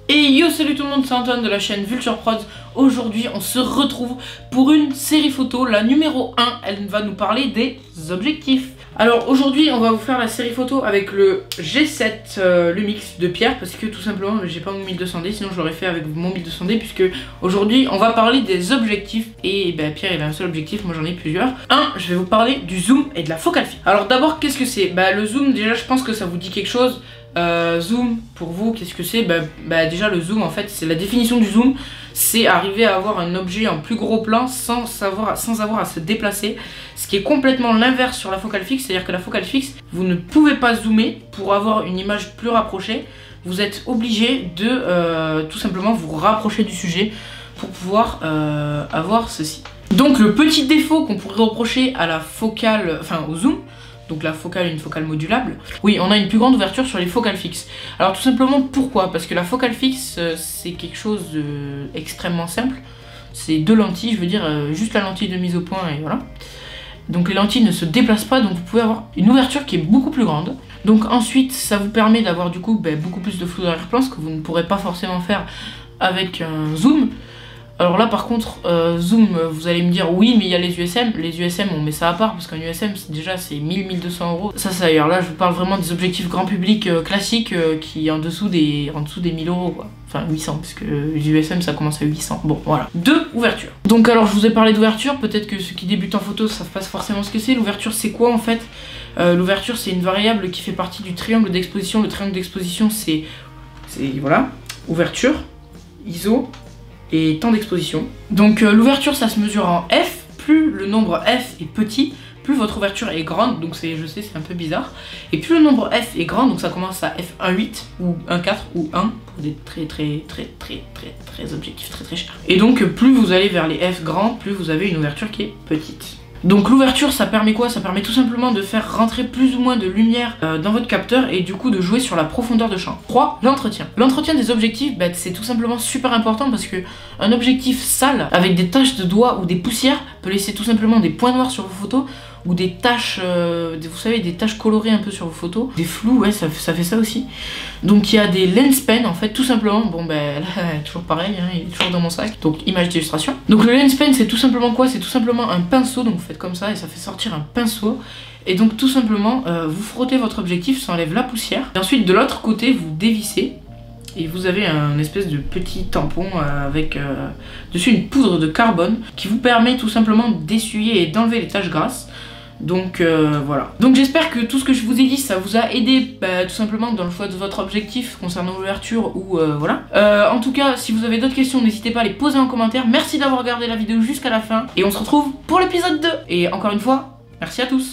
Et yo, salut tout le monde, c'est Antoine de la chaîne Vulture Prod. Aujourd'hui on se retrouve pour une série photo, la numéro 1. Elle va nous parler des objectifs. Alors aujourd'hui on va vous faire la série photo avec le G7 Lumix de Pierre, parce que tout simplement j'ai pas mon 1200D, sinon je l'aurais fait avec mon 1200D, puisque aujourd'hui on va parler des objectifs. Et ben, Pierre il a un seul objectif, moi j'en ai plusieurs. Je vais vous parler du zoom et de la focale fixe. Alors d'abord, qu'est-ce que c'est? Le zoom, déjà je pense que ça vous dit quelque chose. Zoom, pour vous, qu'est-ce que c'est? Déjà le zoom, en fait, c'est la définition du zoom, c'est arriver à avoir un objet en plus gros plan sans avoir à se déplacer, ce qui est complètement l'inverse sur la focale fixe. C'est-à-dire que la focale fixe, vous ne pouvez pas zoomer pour avoir une image plus rapprochée, vous êtes obligé de tout simplement vous rapprocher du sujet pour pouvoir avoir ceci. Donc le petit défaut qu'on pourrait reprocher à la focale, enfin au zoom, donc la focale, une focale modulable, oui, on a une plus grande ouverture sur les focales fixes. Alors tout simplement, pourquoi? Parce que la focale fixe, c'est quelque chose d'extrêmement simple. C'est deux lentilles, je veux dire, juste la lentille de mise au point et voilà. Donc les lentilles ne se déplacent pas, donc vous pouvez avoir une ouverture qui est beaucoup plus grande. Donc ensuite, ça vous permet d'avoir du coup beaucoup plus de flou d'arrière-plan, ce que vous ne pourrez pas forcément faire avec un zoom. Alors là par contre, zoom, vous allez me dire oui, mais il y a les USM. Les USM, on met ça à part parce qu'un USM déjà c'est 1000-1200 euros. Ça ailleurs, là je vous parle vraiment des objectifs grand public classiques qui en dessous des 1000 euros quoi. Enfin 800, parce que les USM ça commence à 800. Bon voilà, deux ouvertures. Donc alors je vous ai parlé d'ouverture, peut-être que ceux qui débutent en photo savent pas forcément ce que c'est. L'ouverture c'est quoi en fait? L'ouverture c'est une variable qui fait partie du triangle d'exposition. Le triangle d'exposition c'est voilà, ouverture, ISO et temps d'exposition. Donc l'ouverture ça se mesure en F, plus le nombre F est petit, plus votre ouverture est grande, donc je sais c'est un peu bizarre, et plus le nombre F est grand, donc ça commence à F1.8 ou 1.4 ou 1 pour des très objectifs très chers. Et donc plus vous allez vers les F grands, plus vous avez une ouverture qui est petite. Donc l'ouverture ça permet quoi? Ça permet tout simplement de faire rentrer plus ou moins de lumière dans votre capteur et du coup de jouer sur la profondeur de champ. 3. L'entretien. L'entretien des objectifs, c'est tout simplement super important parce que un objectif sale avec des taches de doigts ou des poussières peut laisser tout simplement des points noirs sur vos photos ou des taches, vous savez, des taches colorées un peu sur vos photos, des flous, ouais, ça fait ça aussi. Donc il y a des lens pen en fait, tout simplement. Bon là, toujours pareil, hein, il est toujours dans mon sac. Donc image d'illustration. Donc le lens pen c'est tout simplement quoi? C'est tout simplement un pinceau, donc vous faites comme ça et ça fait sortir un pinceau. Et donc tout simplement, vous frottez votre objectif, ça enlève la poussière. Et ensuite de l'autre côté, vous dévissez. Et vous avez un espèce de petit tampon avec dessus une poudre de carbone qui vous permet tout simplement d'essuyer et d'enlever les taches grasses. Donc voilà. Donc j'espère que tout ce que je vous ai dit ça vous a aidé tout simplement dans le choix de votre objectif concernant l'ouverture ou voilà. En tout cas, si vous avez d'autres questions, n'hésitez pas à les poser en commentaire. Merci d'avoir regardé la vidéo jusqu'à la fin et on se retrouve pour l'épisode 2. Et encore une fois, merci à tous.